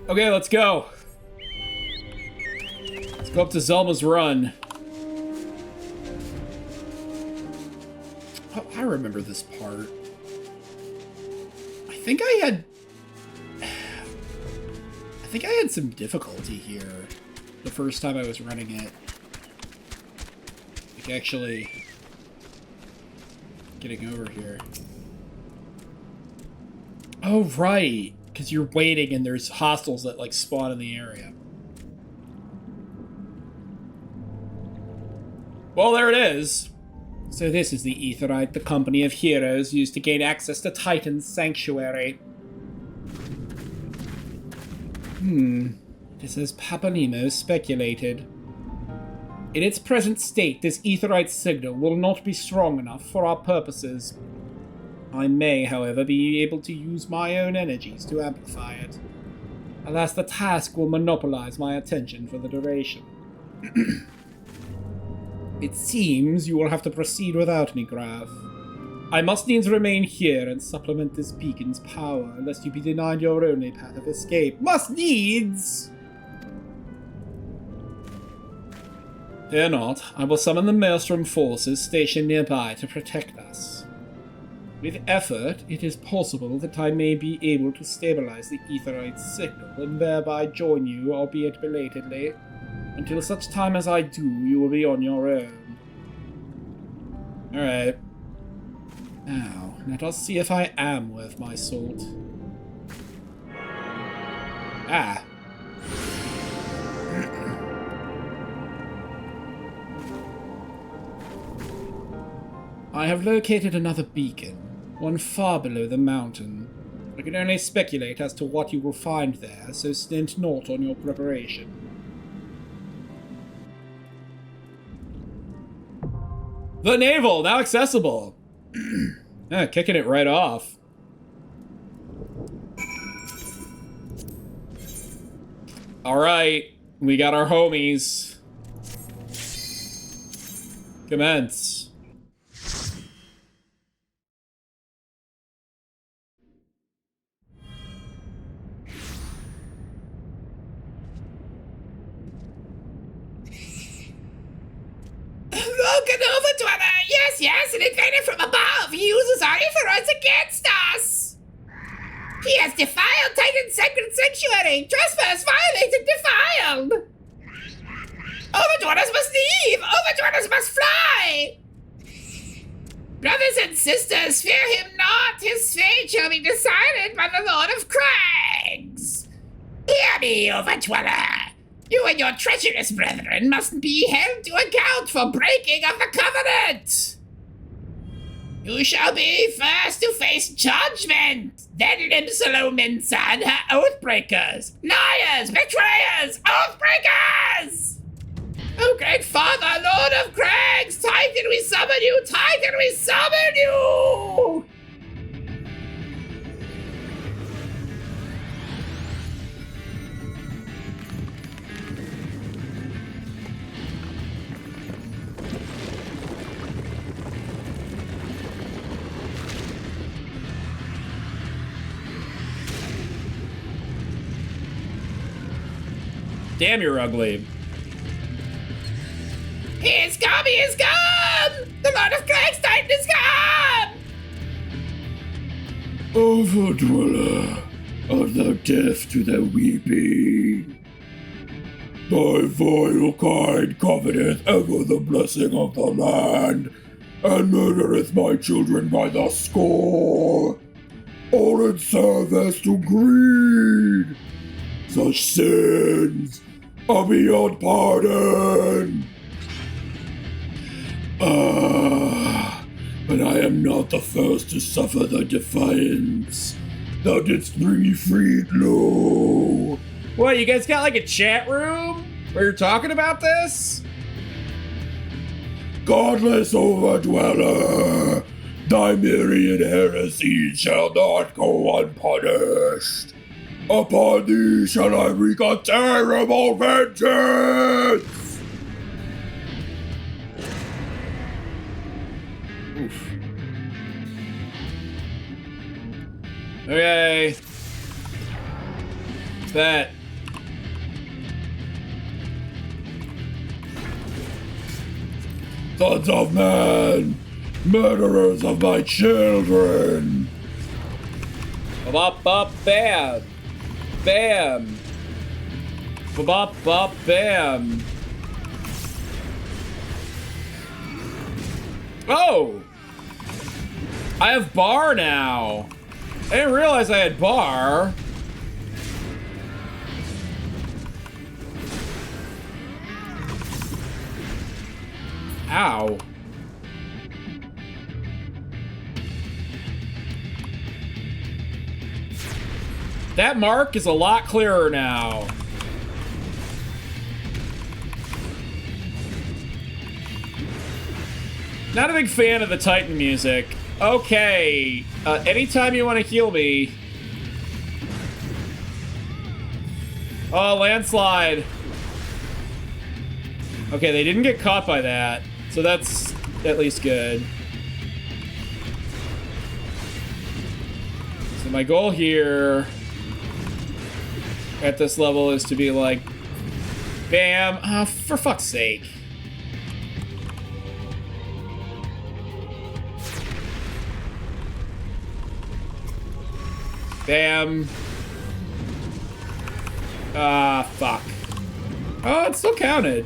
Okay, let's go. Let's go up to Zelma's Run. Oh, I remember this part. I think I had some difficulty here the first time I was running it. Like, actually getting over here. Oh, right. Because you're waiting and there's hostiles that, like, spawn in the area. Well, there it is. So this is the Aetheryte the company of heroes used to gain access to Titan's sanctuary. It is as Papanemo speculated. In its present state, this Aetheryte signal will not be strong enough for our purposes. I may, however, be able to use my own energies to amplify it. Alas, the task will monopolize my attention for the duration. It seems you will have to proceed without me, Graf. I must needs remain here and supplement this beacon's power, lest you be denied your only path of escape. Must needs! Fear not, I will summon the Maelstrom forces stationed nearby to protect us. With effort, it is possible that I may be able to stabilize the Aetheryte signal and thereby join you, albeit belatedly. Until such time as I do, you will be on your own. Alright. Now, let us see if I am worth my salt. Ah. I have located another beacon, one far below the mountain. I can only speculate as to what you will find there, so stint not on your preparation. The Naval, now accessible. Kicking it right off. Alright, we got our homies. Commence. Broken over, Dweller! Yes, an invader from above! He uses our influence against us! He has defiled Titan's sacred sanctuary! Trespass, violated, defiled! Overdwellers must leave! Overdwellers must fly! Brothers and sisters, fear him not! His fate shall be decided by the Lord of Crags! Hear me, Overdweller! You and your treacherous brethren must be held to account for breaking of the covenant! You shall be first to face judgment, then Limsalomins and her oathbreakers, liars, betrayers, oathbreakers! Oh, great father, Lord of Crags, Titan we summon you, Titan we summon you! Damn, you're ugly. He is come! He is come! The Lord of Crags Titan is come! Overdweller, art thou deaf to their weeping? Thy vile kind coveteth ever the blessing of the land, and murdereth my children by the score, all in service to greed. Such sins are beyond pardon. But I am not the first to suffer thy defiance. Thou didst bring me freed, lo. What, you guys got like a chat room where you're talking about this? Godless overdweller, thy myriad heresies shall not go unpunished. Upon thee shall I wreak a terrible vengeance! Oof. Okay. Bet. Sons of men! Murderers of my children! Bop bop bam. Bam. Bop bop bam. Oh! I have bar now. I didn't realize I had bar. Ow. That mark is a lot clearer now. Not a big fan of the Titan music. Okay, anytime you want to heal me. Oh, landslide. Okay, they didn't get caught by that, so that's at least good. So my goal here at this level is to be like, bam, for fuck's sake. Bam. Fuck. Oh, it still counted.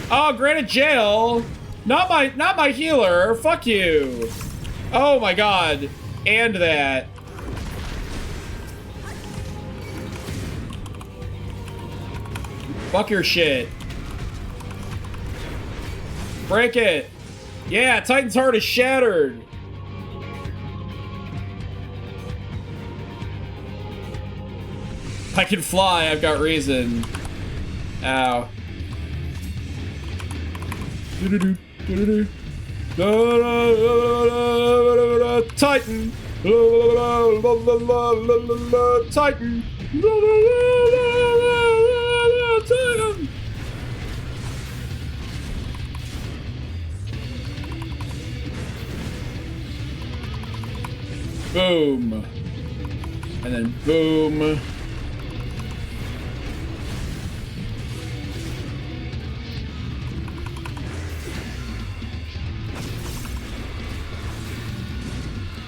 Oh, granted jail. Not my healer. Fuck you. Oh my god. And that. Fuck your shit. Break it. Yeah, Titan's heart is shattered. I can fly, I've got reason. Ow. Titan. Titan. Titan. Boom. And then boom.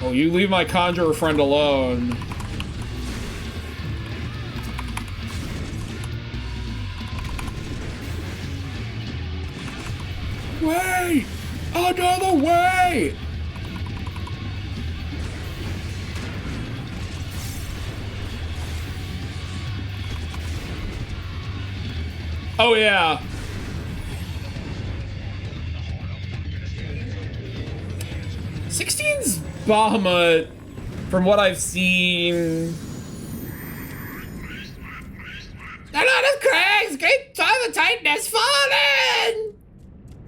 Oh, you leave my conjurer friend alone. Wait! Another way! Oh, yeah. '16's Bahamut, from what I've seen. The Lord of Crags, great Father Titan has fallen!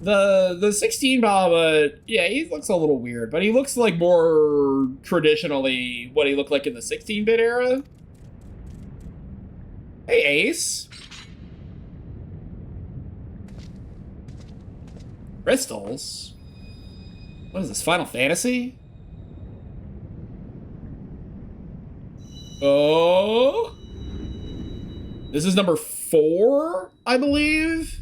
The 16 Bahamut, yeah, he looks a little weird, but he looks like more traditionally what he looked like in the 16-bit era. Hey, Ace. Crystals? What is this, Final Fantasy? Oh? This is number 4, I believe?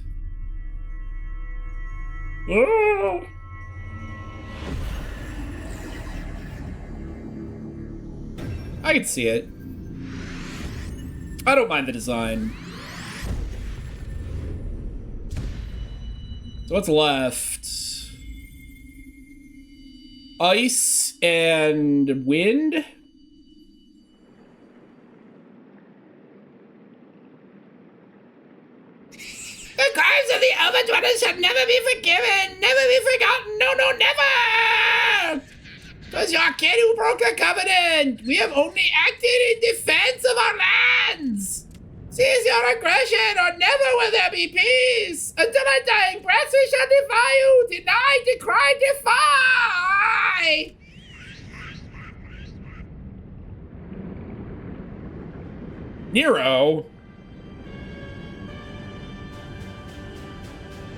Oh. I can see it. I don't mind the design. So what's left? Ice and wind? The crimes of the Elder shall never be forgiven, never be forgotten, no, no, never! 'Twas your kid who broke the covenant! We have only acted in defense of our lands! Cease your aggression, or never will there be peace! Until our dying breaths we shall defy you! Deny, decry, defy! Nero?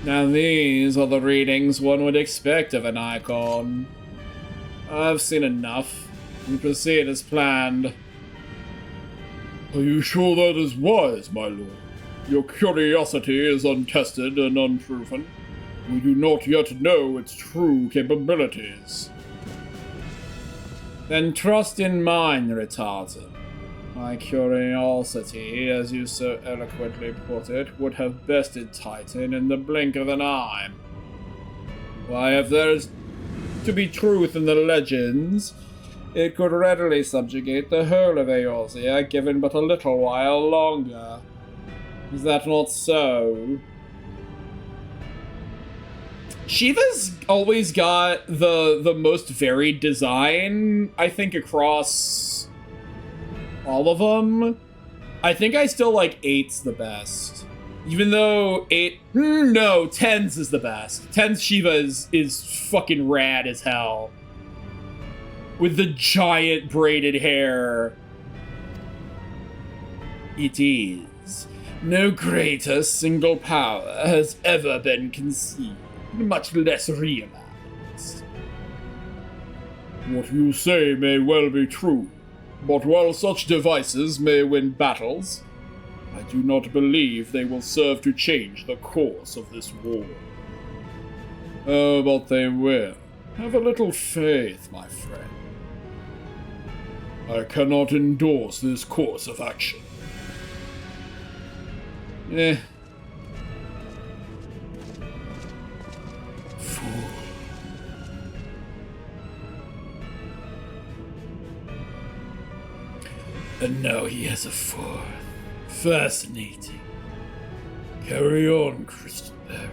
Now these are the readings one would expect of an icon. I've seen enough. We proceed as planned. Are you sure that is wise, my lord? Your curiosity is untested and unproven. We do not yet know its true capabilities. Then trust in mine, retarded. My curiosity, as you so eloquently put it, would have bested Titan in the blink of an eye. Why, if there is to be truth in the legends, it could readily subjugate the whole of Eorzea, given but a little while longer. Is that not so? Shiva's always got the most varied design, I think, across all of them. I think I still like 8's the best. Even though 10's is the best. 10's Shiva is fucking rad as hell. With the giant braided hair. It is. No greater single power has ever been conceived, much less realized. What you say may well be true, but while such devices may win battles, I do not believe they will serve to change the course of this war. Oh, but they will. Have a little faith, my friend. I cannot endorse this course of action. Fool. And now he has a fourth. Fascinating. Carry on, Crystal Bearer.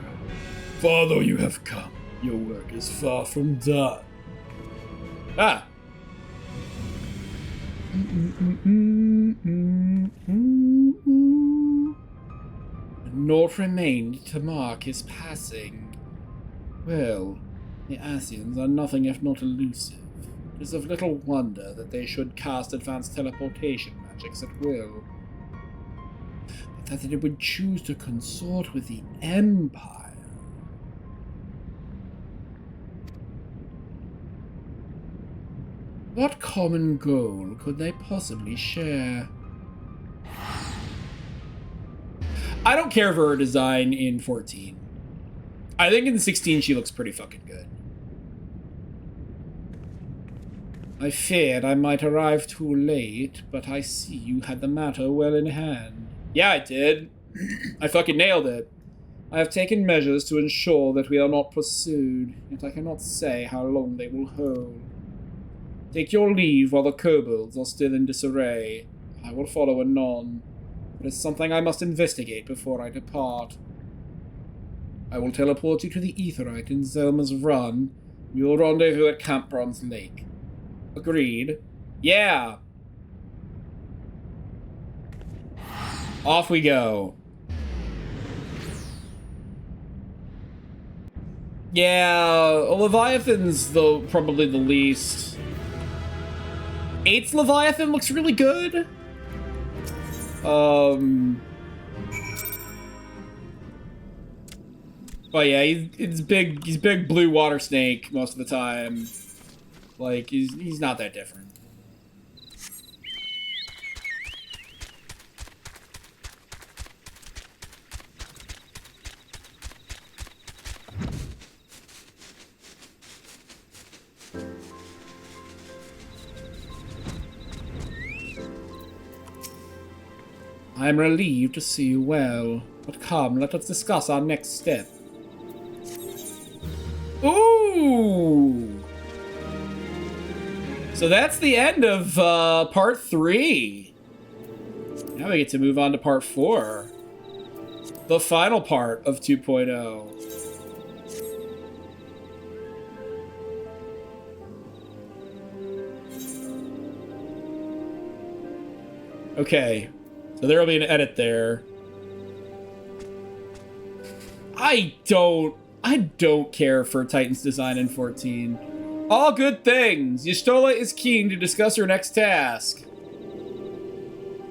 Far though you have come, your work is far from done. Ah! Naught remained to mark his passing. Well, the Asians are nothing if not elusive. It is of little wonder that they should cast advanced teleportation magics at will. But that they would choose to consort with the Empire. What common goal could they possibly share? I don't care for her design in 14. I think in 16 she looks pretty fucking good. I feared I might arrive too late, but I see you had the matter well in hand. Yeah, I did. I fucking nailed it. I have taken measures to ensure that we are not pursued, yet I cannot say how long they will hold. Take your leave while the kobolds are still in disarray. I will follow anon. It is something I must investigate before I depart. I will teleport you to the Aetheryte in Zelma's Run. We will rendezvous at Camp Bronze Lake. Agreed. Yeah! Off we go. Yeah, Leviathan's probably the least. 8's Leviathan looks really good. But yeah, he's big blue water snake most of the time. Like, he's not that different. I am relieved to see you well, but come, let us discuss our next step. Ooh! So that's the end of part 3. Now we get to move on to part 4. The final part of 2.0. Okay. So there will be an edit there. I don't care for Titan's design in 14. All good things. Y'shtola is keen to discuss her next task.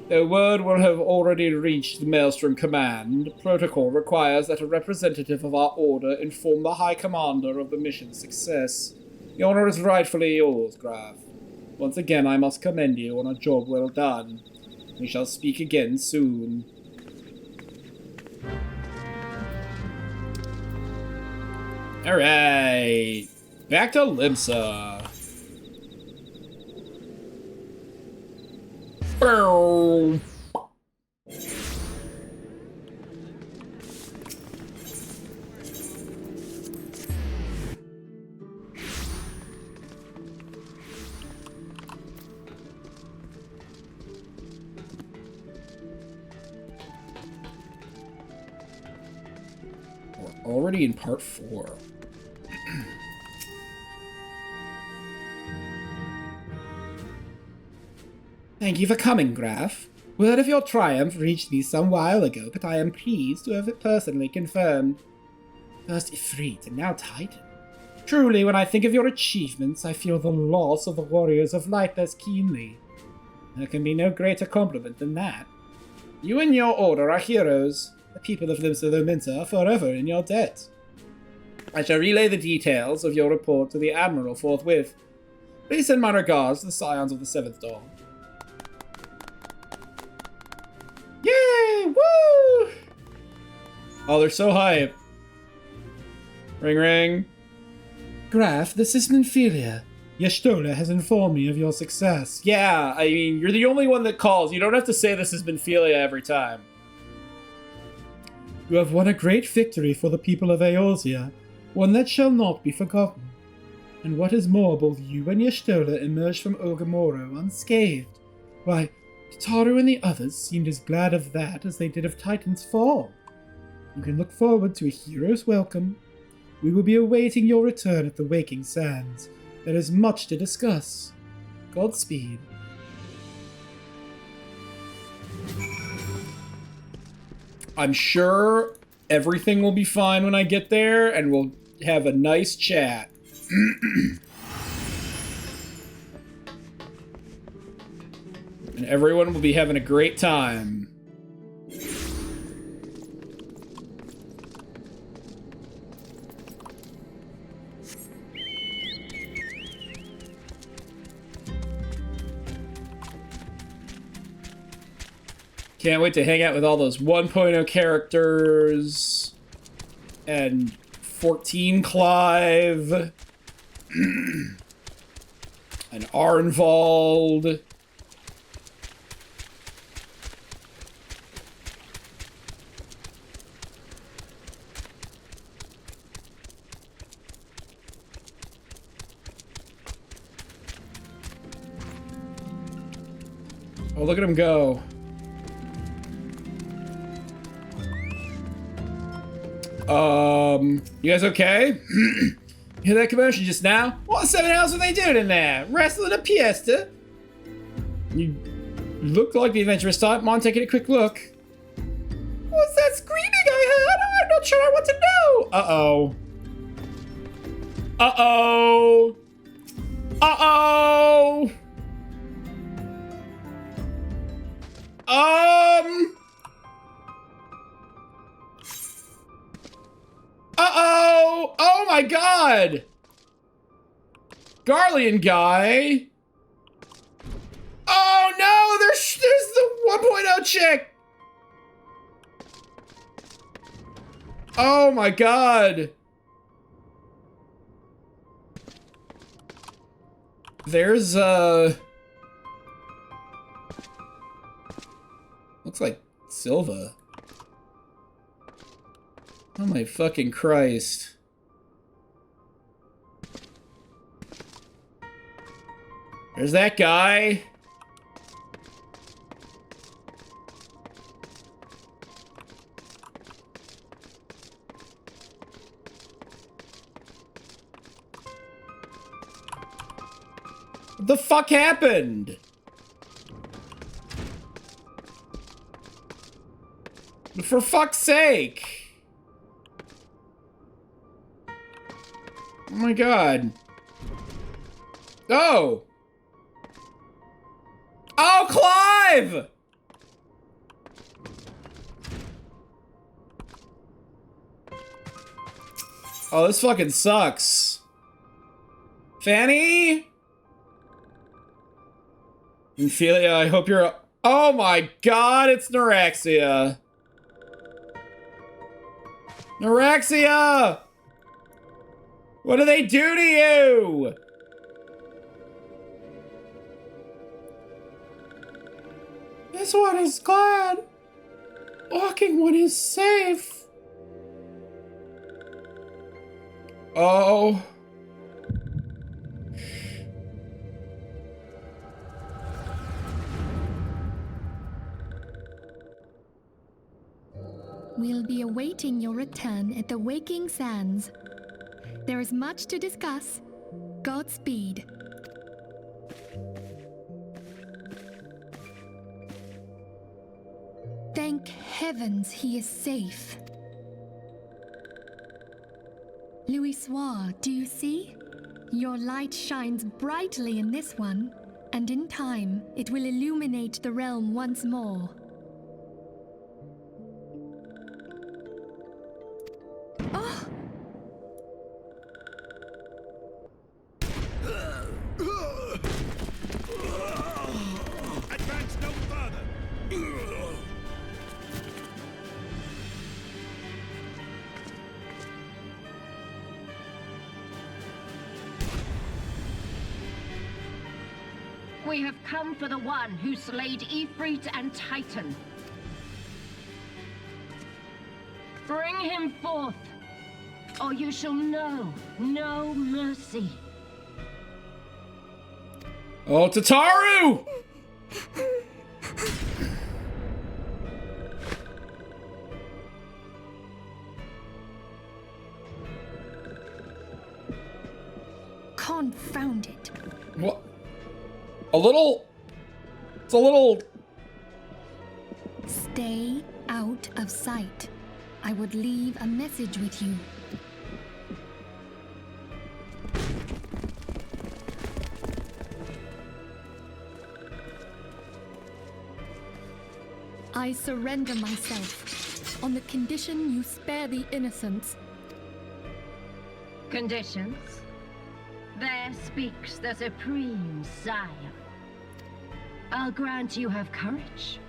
The word will have already reached the Maelstrom Command. Protocol requires that a representative of our order inform the High Commander of the mission's success. The honor is rightfully yours, Graf. Once again, I must commend you on a job well done. We shall speak again soon. Alright. Back to Limsa. Bow. We're already in part 4. Thank you for coming, Graf. Word of your triumph reached me some while ago, but I am pleased to have it personally confirmed. First Ifrit, and now Titan. Truly, when I think of your achievements, I feel the loss of the warriors of light less keenly. There can be no greater compliment than that. You and your order are heroes. The people of Limsa Lominta are forever in your debt. I shall relay the details of your report to the Admiral forthwith. Please send my regards to the Scions of the Seventh Dawn. Yay! Woo! Oh, they're so hype. Ring ring. Graf, this is Minfilia. Y'shtola has informed me of your success. Yeah, I mean, you're the only one that calls. You don't have to say this has been Minfilia every time. You have won a great victory for the people of Eorzea, one that shall not be forgotten. And what is more, both you and Y'shtola emerged from Ogamoro unscathed. Why, Tataru and the others seemed as glad of that as they did of Titan's fall. You can look forward to a hero's welcome. We will be awaiting your return at the Waking Sands. There is much to discuss. Godspeed. I'm sure everything will be fine when I get there, and we'll have a nice chat. And everyone will be having a great time. Can't wait to hang out with all those 1.0 characters. And 14 Clive. And Arnvald. Oh, look at him go. You guys okay? You hear that commotion just now? What 7 else were they doing in there? Wrestling a Piesta? You look like the adventurous type. Mind taking a quick look. What's that screaming I heard? I'm not sure what to know. Uh-oh. Uh-oh. Uh-oh. Uh-oh! Oh my god! Garlean guy! Oh no! There's the 1.0 chick! Oh my god! There's, looks like Silva. Oh my fucking Christ. There's that guy. What the fuck happened? For fuck's sake. Oh my god. Oh! Oh, Clive! Oh, this fucking sucks. Fanny? Ophelia, I hope you're Oh my god, it's Neuraxia! Neuraxia! What do they do to you? This one is glad. Walking one is safe. Oh. We'll be awaiting your return at the Waking Sands. There is much to discuss. Godspeed. Thank heavens he is safe. Louisoire, do you see? Your light shines brightly in this one, and in time it will illuminate the realm once more. Oh! Advance no further. We have come for the one who slayed Ifrit and Titan. Bring him forth, or you shall know no mercy. Oh, Tataru! Confound it. What? It's a little... Stay out of sight. I would leave a message with you. I surrender myself on the condition you spare the innocents. Conditions? There speaks the Supreme Sire. I'll grant you have courage,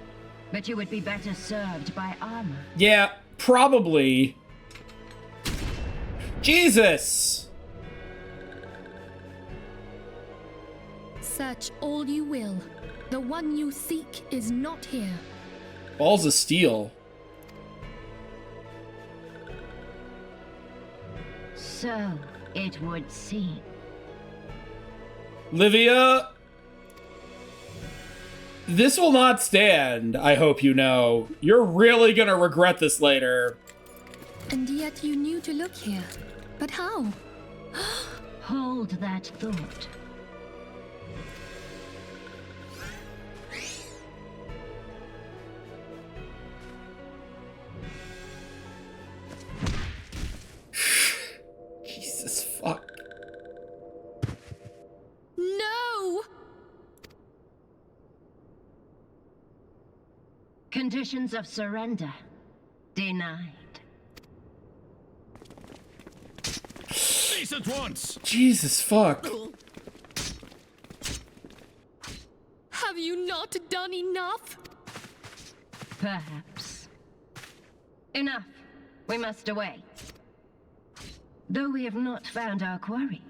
but you would be better served by armor. Yeah, probably. Jesus! Search all you will. The one you seek is not here. Balls of steel. So it would seem. Livia, this will not stand, I hope you know. You're really gonna regret this later. And yet you knew to look here. But how? Hold that thought. Jesus fuck. No! Conditions of surrender denied. Cease at once. Jesus fuck. Have you not done enough? Perhaps. Enough. We must away. Though we have not found our quarry,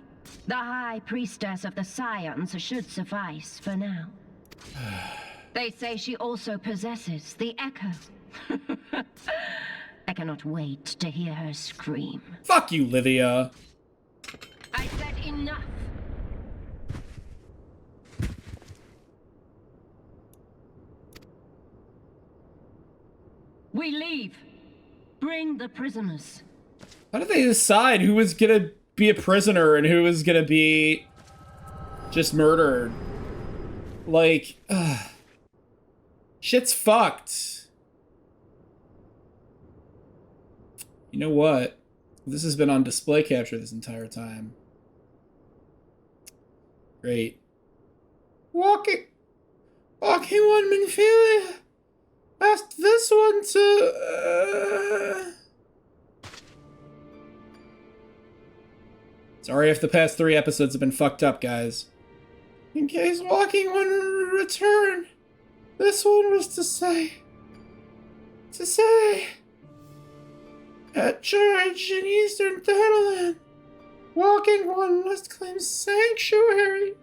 the High Priestess of the Scions should suffice for now. They say she also possesses the Echo. I cannot wait to hear her scream. Fuck you, Livia. I said enough. We leave. Bring the prisoners. How did they decide who was gonna be a prisoner and who was gonna be just murdered? Like, shit's fucked. You know what? This has been on display capture this entire time. Great. Walking one Minfield asked this one to. Sorry if the past 3 episodes have been fucked up, guys. In case Walking one return, This one was to say, at church in Eastern Thanalan, walking one must claim sanctuary.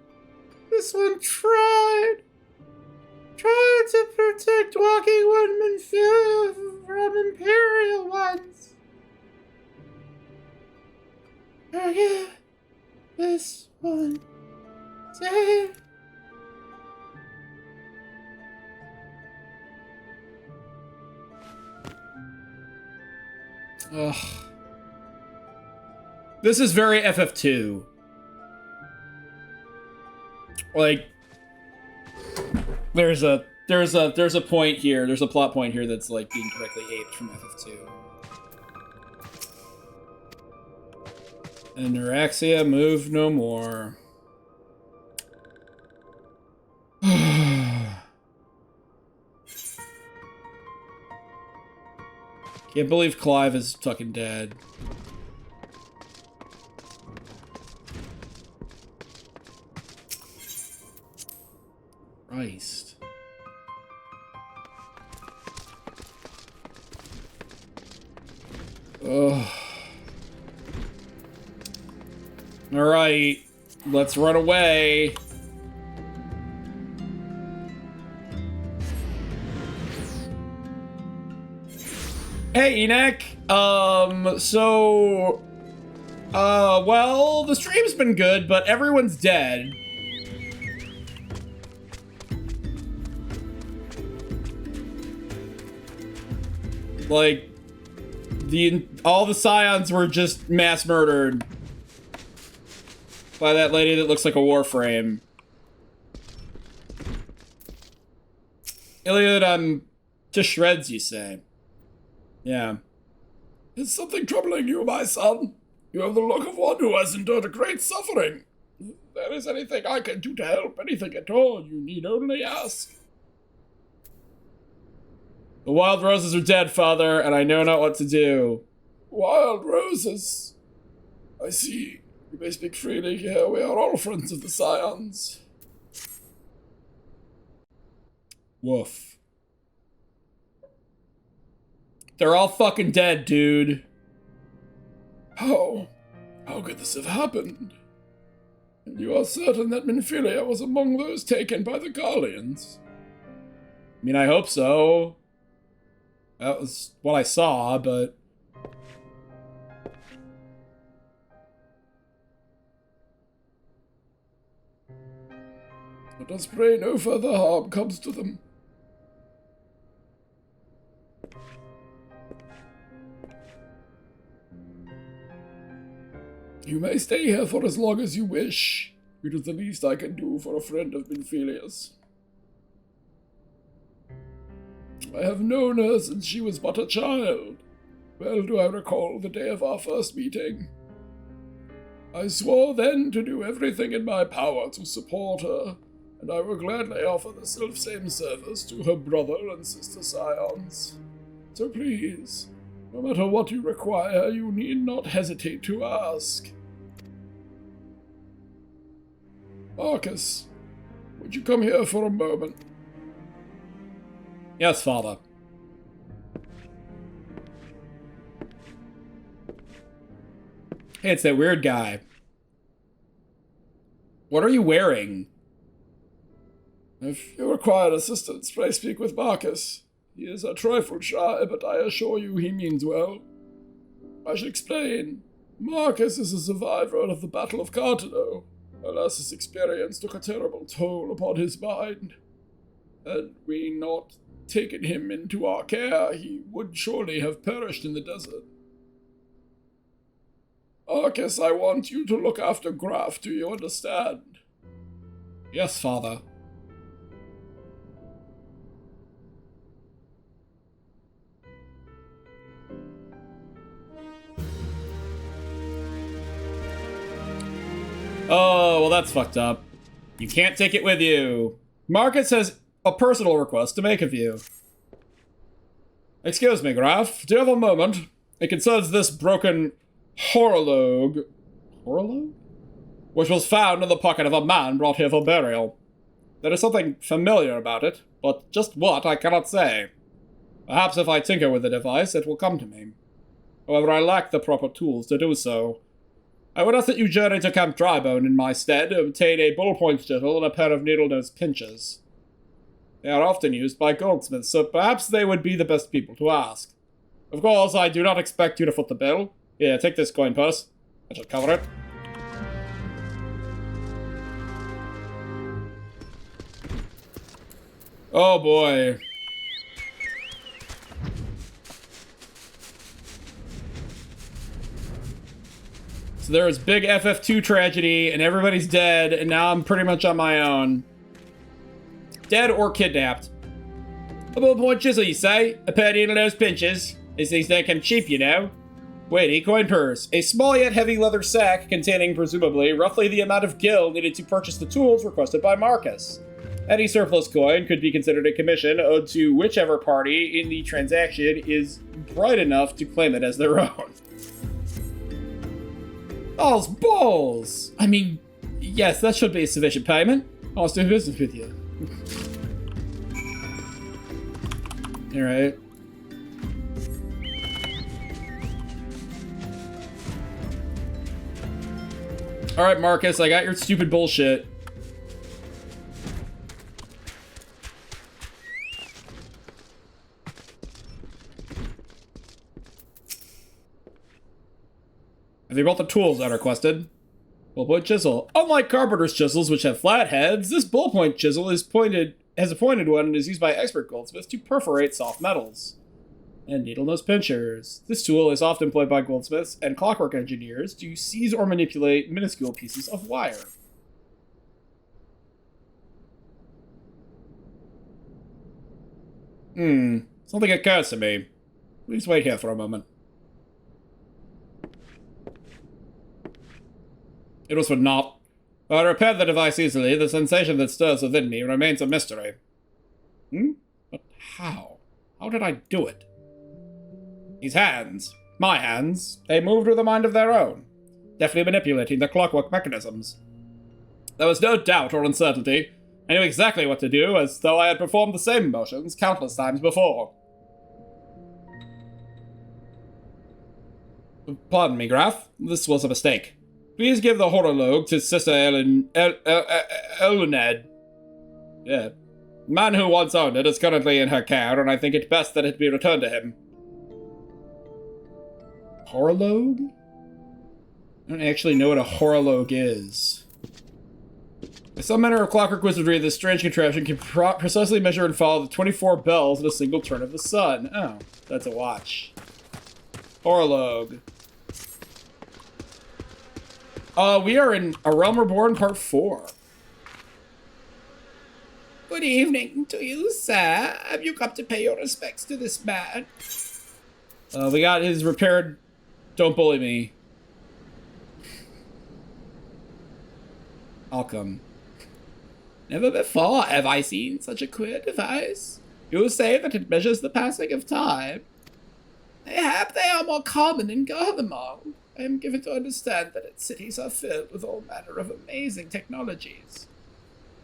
This one tried to protect walking one Minfilia from Imperial ones. Forgive this one. Save. Ugh. This is very FF2. Like, there's a point here, there's a plot point here that's like being correctly aped from FF2. And Neuraxia, move no more. Can't believe Clive is fucking dead. Christ. Ugh. Alright, let's run away. Hey, Enoch. Well, the stream's been good, but everyone's dead. Like, all the Scions were just mass murdered by that lady that looks like a Warframe. Iliad, to shreds, you say? Yeah. Is something troubling you, my son? You have the look of one who has endured a great suffering. If there is anything I can do to help, anything at all, you need only ask. The wild roses are dead, father, and I know not what to do. Wild roses? I see. You may speak freely here. We are all friends of the Scions. Woof. They're all fucking dead, dude. How? How could this have happened? And you are certain that Minfilia was among those taken by the Garleans? I mean, I hope so. That was what I saw, but... Let us pray no further harm comes to them. You may stay here for as long as you wish. It is the least I can do for a friend of Minfilia's. I have known her since she was but a child. Well do I recall the day of our first meeting. I swore then to do everything in my power to support her, and I will gladly offer the self-same service to her brother and sister Scions. So please, no matter what you require, you need not hesitate to ask. Marcus, would you come here for a moment? Yes, father. Hey, it's that weird guy. What are you wearing? If you require assistance, pray speak with Marcus. He is a trifle shy, but I assure you he means well. I should explain. Marcus is a survivor of the Battle of Cartano. Alas, his experience took a terrible toll upon his mind. Had we not taken him into our care, he would surely have perished in the desert. Marcus, I want you to look after Graf, do you understand? Yes, father. Oh, well that's fucked up. You can't take it with you. Marcus has a personal request to make of you. Excuse me, Graf. Do you have a moment? It concerns this broken horologe, which was found in the pocket of a man brought here for burial. There is something familiar about it, but just what I cannot say. Perhaps if I tinker with the device, it will come to me. However, I lack the proper tools to do so. I would ask that you journey to Camp Drybone in my stead to obtain a ballpoint chisel and a pair of needle-nose pincers. They are often used by goldsmiths, so perhaps they would be the best people to ask. Of course, I do not expect you to foot the bill. Here, take this coin purse. I shall cover it. Oh boy. So there was big FF2 tragedy, and everybody's dead, and now I'm pretty much on my own. Dead or kidnapped. A ballpoint chisel, you say? A pair of needle-nose pinches? These things don't come cheap, you know. Weighty coin purse. A small yet heavy leather sack containing, presumably, roughly the amount of gil needed to purchase the tools requested by Marcus. Any surplus coin could be considered a commission owed to whichever party in the transaction is bright enough to claim it as their own. All's balls! I mean, yes, that should be a sufficient payment. I'll do business with you. Alright. Alright, Marcus, I got your stupid bullshit. Have you brought the tools I requested? Ballpoint chisel. Unlike carpenter's chisels, which have flat heads, this ballpoint chisel has a pointed one and is used by expert goldsmiths to perforate soft metals. And needle-nose pinchers. This tool is often employed by goldsmiths and clockwork engineers to seize or manipulate minuscule pieces of wire. Something occurs to me. Please wait here for a moment. It was for naught. Though I repaired the device easily, the sensation that stirs within me remains a mystery. But how? How did I do it? These hands, my hands, they moved with a mind of their own, deftly manipulating the clockwork mechanisms. There was no doubt or uncertainty. I knew exactly what to do, as though I had performed the same motions countless times before. Pardon me, Graf. This was a mistake. Please give the horologe to Sister Eluned. Yeah. The man who once owned it is currently in her care, and I think it best that it be returned to him. Horologe? I don't actually know what a horologe is. By some manner of clockwork wizardry, this strange contraption can precisely measure and follow the 24 bells in a single turn of the sun. Oh, that's a watch. Horologe. We are in A Realm Reborn Part 4. Good evening to you, sir. Have you come to pay your respects to this man? We got his repaired Don't Bully Me. I'll come. Never before have I seen such a queer device. You say that it measures the passing of time. Mayhap they are more common in Garlemald. I am given to understand that its cities are filled with all manner of amazing technologies.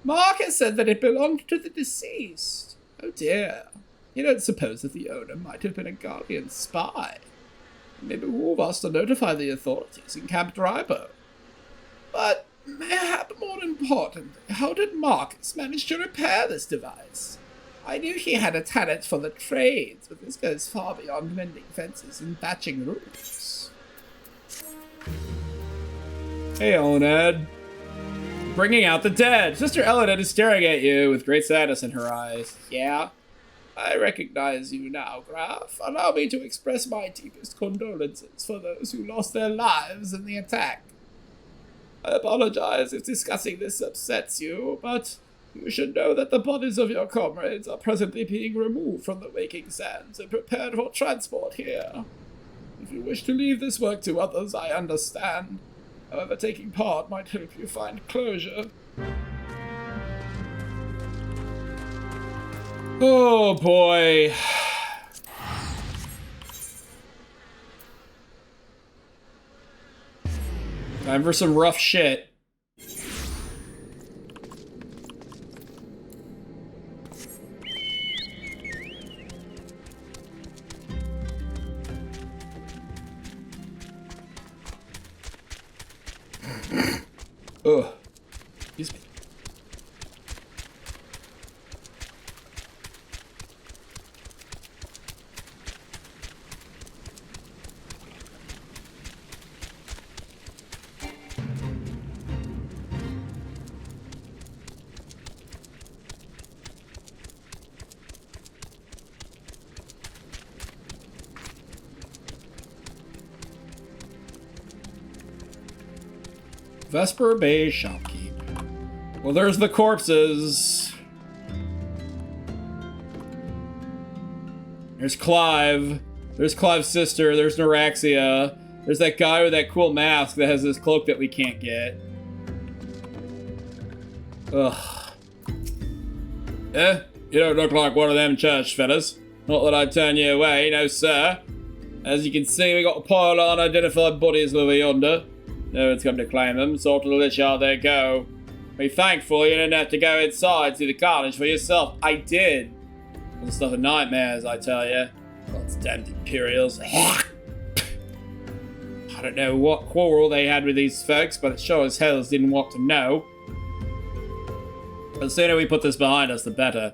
Marcus said that it belonged to the deceased. Oh dear. You don't suppose that the owner might have been a Guardian spy? It may behoove us to notify the authorities in Camp Drybone. But, mayhap more importantly, how did Marcus manage to repair this device? I knew he had a talent for the trades, but this goes far beyond mending fences and thatching roofs. Hey, Eluned. Bringing out the dead. Sister Eluned is staring at you with great sadness in her eyes. Yeah? I recognize you now, Graf. Allow me to express my deepest condolences for those who lost their lives in the attack. I apologize if discussing this upsets you, but you should know that the bodies of your comrades are presently being removed from the waking sands and prepared for transport here. If you wish to leave this work to others, I understand. However, taking part might help you find closure. Oh boy. Time for some rough shit. Ugh. Excuse me. Vesper Bay Shopkeep. Well, there's the corpses. There's Clive. There's Clive's sister. There's Neuraxia. There's that guy with that cool mask that has this cloak that we can't get. Ugh. You don't look like one of them church fellas. Not that I'd turn you away, no sir. As you can see, we got a pile of unidentified bodies over yonder. No one's come to claim them, so to the lich yard they go. Be thankful you didn't have to go inside to the carnage for yourself. I did. All the stuff of nightmares, I tell you. God's damned Imperials. I don't know what quarrel they had with these folks, but it sure as hell didn't want to know. The sooner we put this behind us, the better.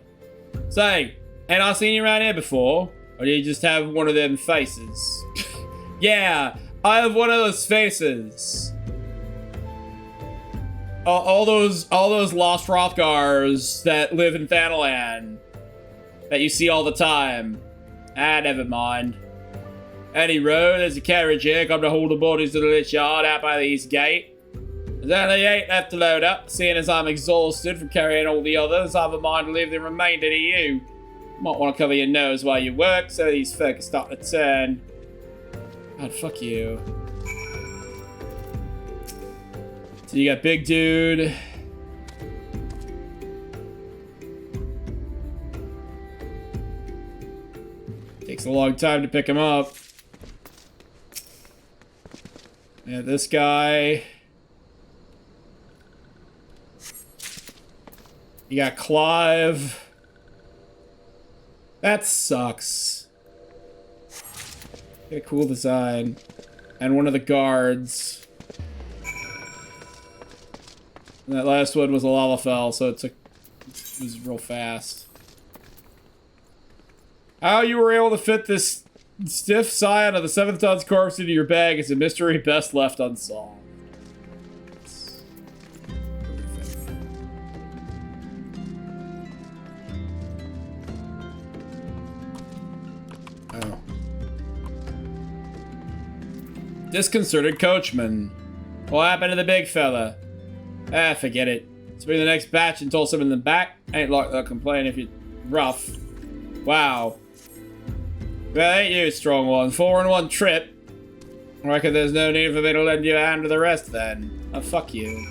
Say, ain't I seen you around here before? Or do you just have one of them faces? Yeah, I have one of those faces. All those lost Hrothgars that live in Thanalan that you see all the time. Never mind. Anyway, there's a carriage here. Come to haul the bodies to the lich yard out by the east gate. There's only 8 left to load up. Seeing as I'm exhausted from carrying all the others, I have a mind to leave the remainder to you. Might want to cover your nose while you work, so these folk can start to turn. God, fuck you. So you got Big Dude. Takes a long time to pick him up. Yeah, this guy. You got Clive. That sucks. Get a cool design. And one of the guards. And that last one was a Lalafell, so it was real fast. How you were able to fit this stiff scion of the 7th Don's corpse into your bag is a mystery best left unsolved. Oh. Disconcerted coachman. What happened to the big fella? Forget it. Let's bring the next batch and toss him in the back. Ain't like they'll complain if you're rough. Wow. Well, ain't you, strong one? 4 in 1 trip. I reckon there's no need for me to lend you a hand to the rest then. Oh, fuck you.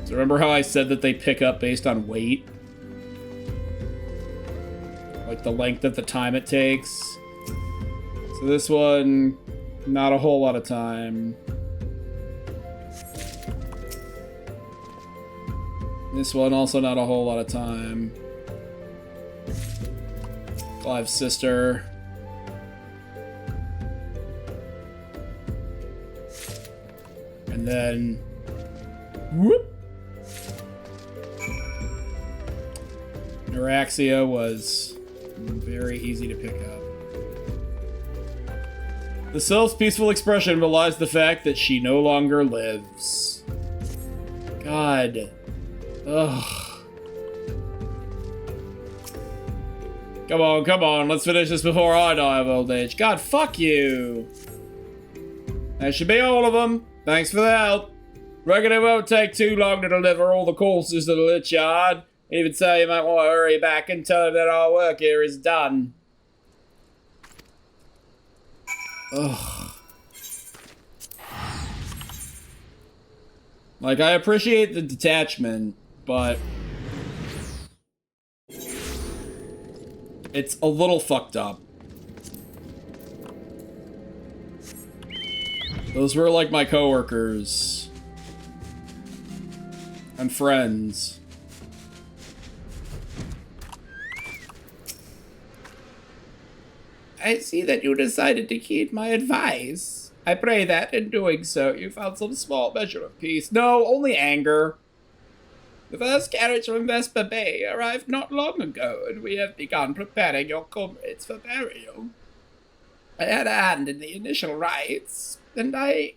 So remember how I said that they pick up based on weight? Like the length of the time it takes. So this one, not a whole lot of time. This one also not a whole lot of time. Clive's sister. And then... whoop! Neuraxia was very easy to pick up. The self's peaceful expression belies the fact that she no longer lives. God. Ugh. Come on, let's finish this before I die of old age. God, fuck you. That should be all of them. Thanks for the help. Reckon it won't take too long to deliver all the courses to the lich yard. Even so, you might want to hurry back and tell them that our work here is done. Ugh. Like, I appreciate the detachment, but it's a little fucked up. Those were like my coworkers and friends. I see that you decided to heed my advice. I pray that, in doing so, you found some small measure of peace. No, only anger. The first carriage from Vespa Bay arrived not long ago, and we have begun preparing your comrades for burial. I had a hand in the initial rites, and I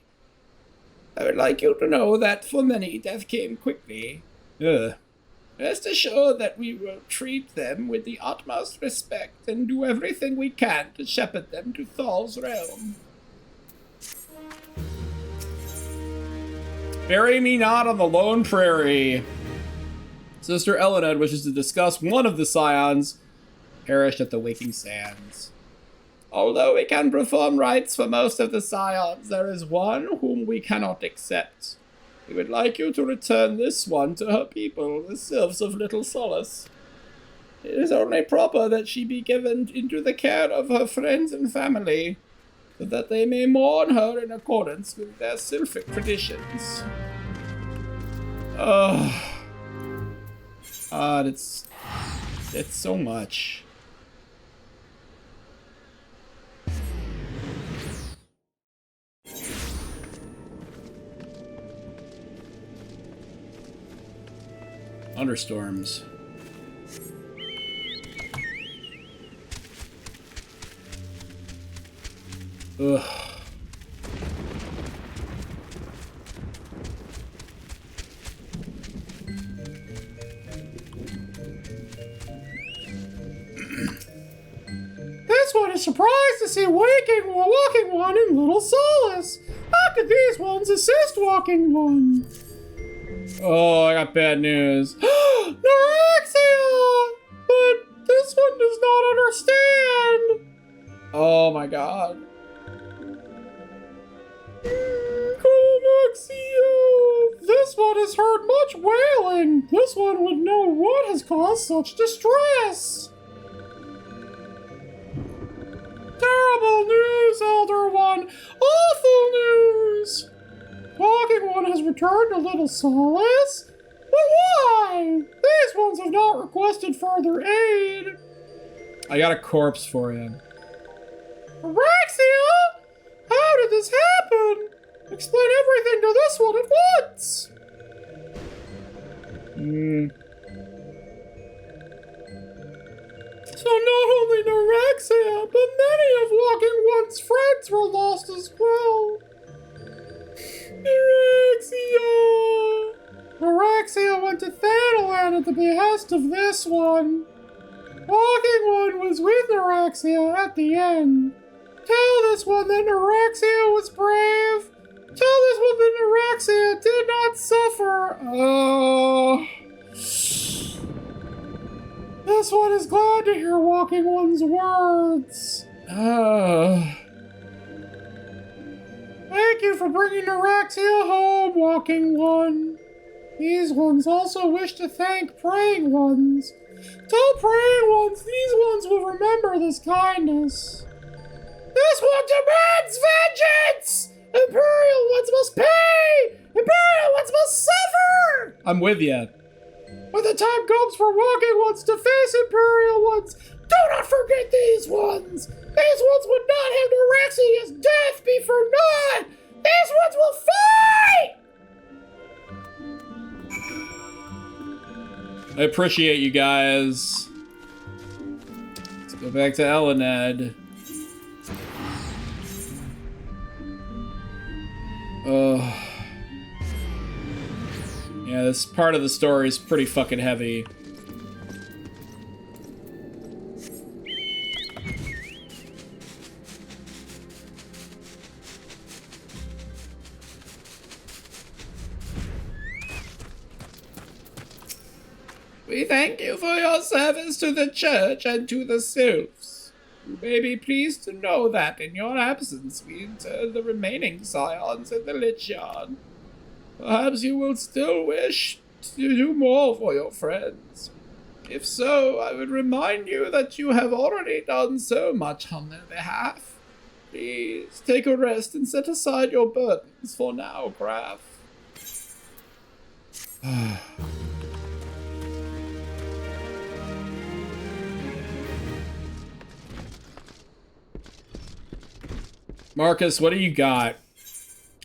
would like you to know that for many, death came quickly. Rest assured that we will treat them with the utmost respect and do everything we can to shepherd them to Thal's realm. Bury me not on the lone prairie. Sister Elened wishes to discuss one of the scions perished at the Waking Sands. Although we can perform rites for most of the scions, there is one whom we cannot accept. We would like you to return this one to her people, the Sylphs of Little Solace. It is only proper that she be given into the care of her friends and family, so that they may mourn her in accordance with their Sylphic traditions. God, it's so much. Thunderstorms. Ugh. This one is surprised to see walking one in Little Solace. How could these ones assist walking one? Oh, I got bad news. Norexia! But this one does not understand. Oh my god. Norexia! This one has heard much wailing. This one would know what has caused such distress. Terrible news, Elder One! Awful news! Walking One has returned to Little Solace? But why? These ones have not requested further aid. I got a corpse for you. Araxia? How did this happen? Explain everything to this one at once! So not only Norexia, but many of Walking One's friends were lost as well. Norexia went to Thanalan at the behest of this one. Walking One was with Norexia at the end. Tell this one that Norexia was brave. Tell this one that Norexia did not suffer. This one is glad to hear Walking One's words. Thank you for bringing Norexia home, Walking One. These ones also wish to thank Praying Ones. Tell Praying Ones these ones will remember this kindness. This one demands vengeance! Imperial Ones must pay! Imperial Ones must suffer! I'm with you. When the time comes for Walking Ones to face Imperial Ones, do not forget these ones! These ones would not have Norexia's death be for naught! These ones will fight! I appreciate you guys. Let's go back to Elened. Yeah, this part of the story is pretty fucking heavy. We thank you for your service to the church and to the sylphs. You may be pleased to know that in your absence we interred the remaining scions in the Lich Yard. Perhaps you will still wish to do more for your friends. If so, I would remind you that you have already done so much on their behalf. Please take a rest and set aside your burdens for now, Graf. Marcus, what do you got?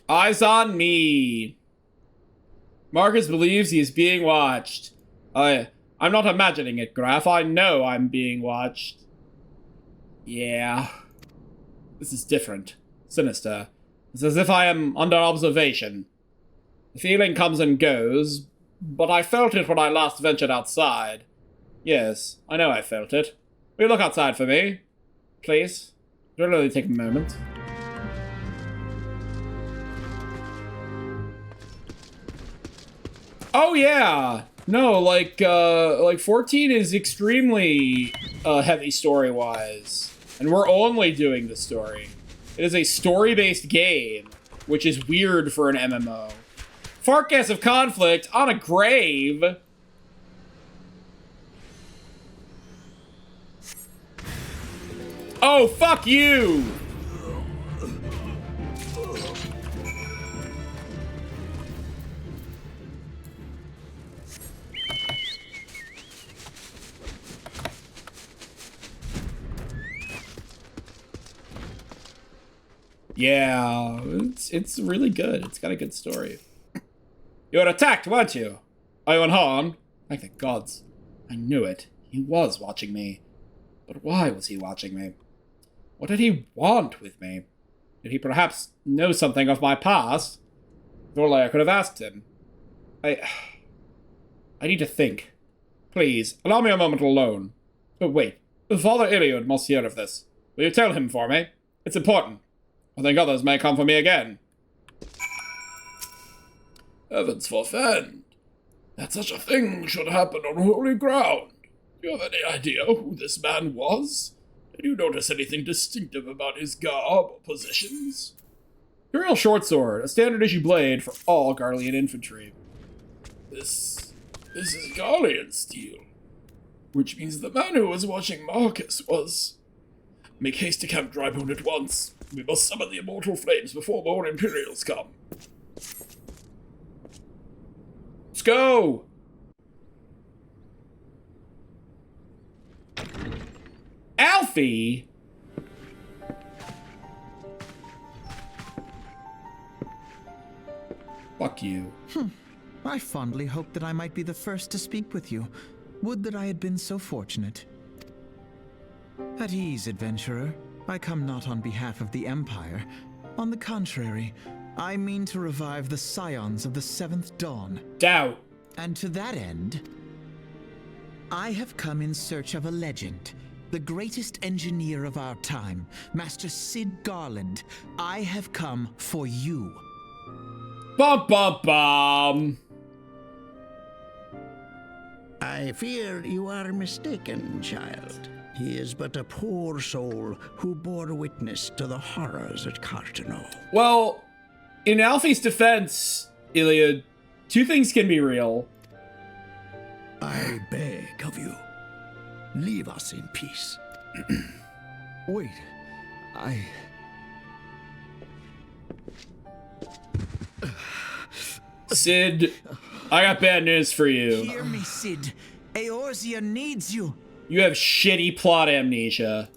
Eyes on me. Marcus believes he is being watched. I'm not imagining it, Graf. I know I'm being watched. Yeah. This is different. Sinister. It's as if I am under observation. The feeling comes and goes, but I felt it when I last ventured outside. Yes, I know I felt it. Will you look outside for me? Please? It'll only take a moment. Oh yeah! No, like 14 is extremely heavy story-wise. And we're only doing the story. It is a story-based game, which is weird for an MMO. Forecast of conflict on a grave. Oh, fuck you! Yeah, it's really good. It's got a good story. You were attacked, weren't you? Are you unharmed? Thank the gods. I knew it. He was watching me. But why was he watching me? What did he want with me? Did he perhaps know something of my past? If only I could have asked him. I need to think. Please, allow me a moment alone. Oh, wait. Father Iliad must hear of this. Will you tell him for me? It's important. I think others may come for me again. Heavens forfend. That such a thing should happen on holy ground. Do you have any idea who this man was? Did you notice anything distinctive about his garb or possessions? Imperial Short Sword, a standard issue blade for all Garlean infantry. This is Garlean steel. Which means the man who was watching Marcus was... Make haste to Camp Drybone at once. We must summon the immortal flames before more Imperials come. Let's go! Alfie? Fuck you. I fondly hoped that I might be the first to speak with you. Would that I had been so fortunate. At ease, adventurer. I come not on behalf of the Empire. On the contrary, I mean to revive the scions of the Seventh Dawn. Doubt. And to that end, I have come in search of a legend. The greatest engineer of our time, Master Sid Garland. I have come for you. Bum bum bum. I fear you are mistaken, child. He is but a poor soul who bore witness to the horrors at Cartano. Well, in Alfie's defense, Iliad, two things can be real. I beg of you, leave us in peace. Wait, Sid, I got bad news for you. Hear me, Sid. Eorzea needs you. You have shitty plot amnesia.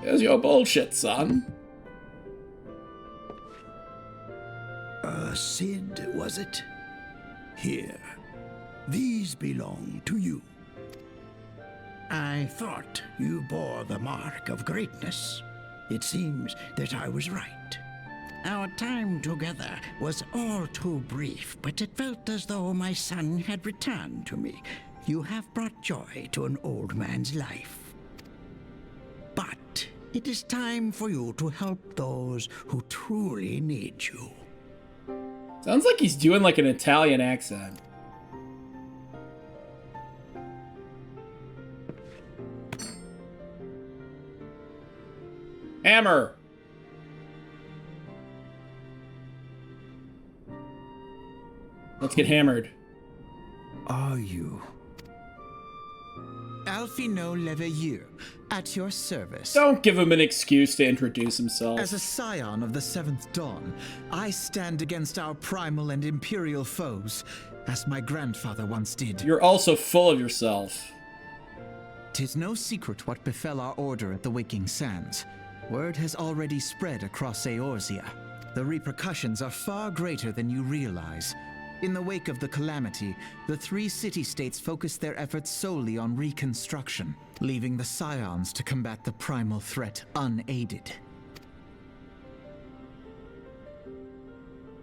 Here's your bullshit, son. Sid, was it? Here. These belong to you. I thought you bore the mark of greatness. It seems that I was right. Our time together was all too brief, but it felt as though my son had returned to me. You have brought joy to an old man's life. But it is time for you to help those who truly need you. Sounds like he's doing like an Italian accent. Hammer. Let's get hammered. Are you? Alphino Leveilleur, at your service. Don't give him an excuse to introduce himself. As a scion of the Seventh Dawn, I stand against our primal and imperial foes, as my grandfather once did. You're also full of yourself. 'Tis no secret what befell our order at the Waking Sands. Word has already spread across Eorzea. The repercussions are far greater than you realize. In the wake of the calamity, the 3 city-states focused their efforts solely on reconstruction, leaving the Scions to combat the primal threat unaided.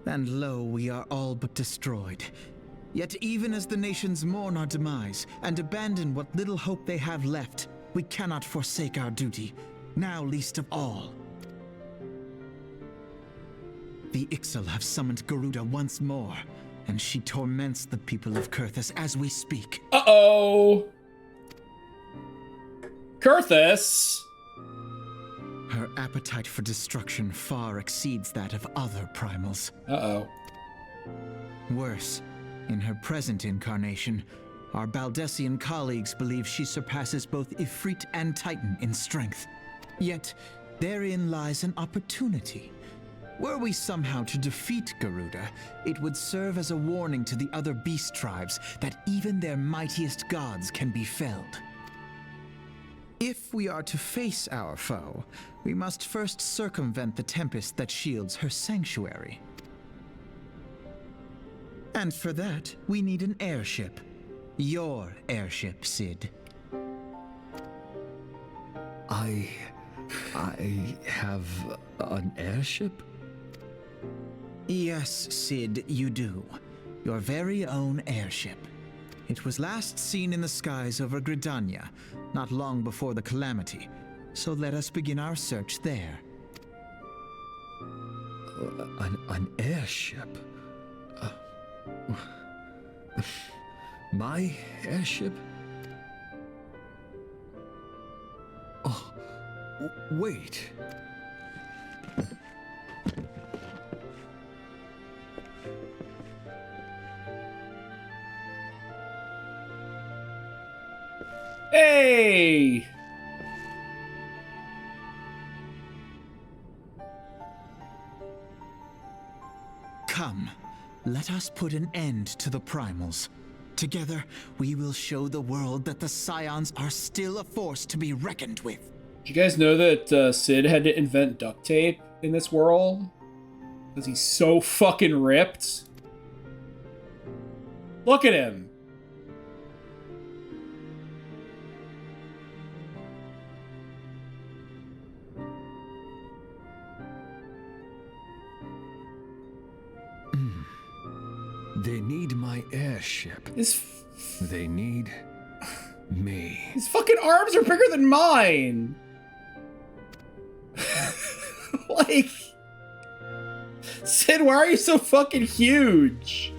And lo, we are all but destroyed. Yet even as the nations mourn our demise and abandon what little hope they have left, we cannot forsake our duty, now least of all. The Ixal have summoned Garuda once more, and she torments the people of Kurthus as we speak. Uh-oh! Kurthus! Her appetite for destruction far exceeds that of other primals. Uh-oh. Worse, in her present incarnation, our Baldessian colleagues believe she surpasses both Ifrit and Titan in strength. Yet, therein lies an opportunity. Were we somehow to defeat Garuda, it would serve as a warning to the other beast tribes that even their mightiest gods can be felled. If we are to face our foe, we must first circumvent the tempest that shields her sanctuary. And for that, we need an airship. Your airship, Sid. I have an airship? Yes, Sid, you do. Your very own airship. It was last seen in the skies over Gridania, not long before the calamity. So let us begin our search there. An airship? My airship? Oh, wait. Hey! Come, let us put an end to the primals. Together, we will show the world that the Scions are still a force to be reckoned with. Did you guys know that Sid had to invent duct tape in this world? Because he's so fucking ripped. Look at him. They need my airship. They need me. His fucking arms are bigger than mine. Like, Sid, why are you so fucking huge?